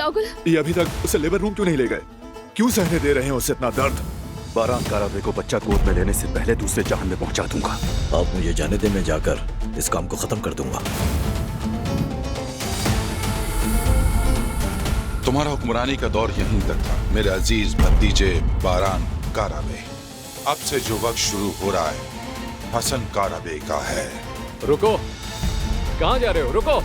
राहुल। ये अभी तक उसे लेबर रूम क्यों नहीं ले गए? क्यों सहने दे रहे हैं उसे इतना दर्द? बारान कारावे को बच्चा गोद में लेने से पहले दूसरे जहान में पहुंचा दूंगा। आप मुझे जाने दे, मैं जाकर इस काम को खत्म कर दूंगा। तुम्हारा हुक्मरानी का दौर यहीं तक था मेरे अजीज भतीजे बारान कारावे। अब से जो वक्त शुरू हो रहा है हसन कारावे का है। रुको, कहाँ जा रहे हो? रुको।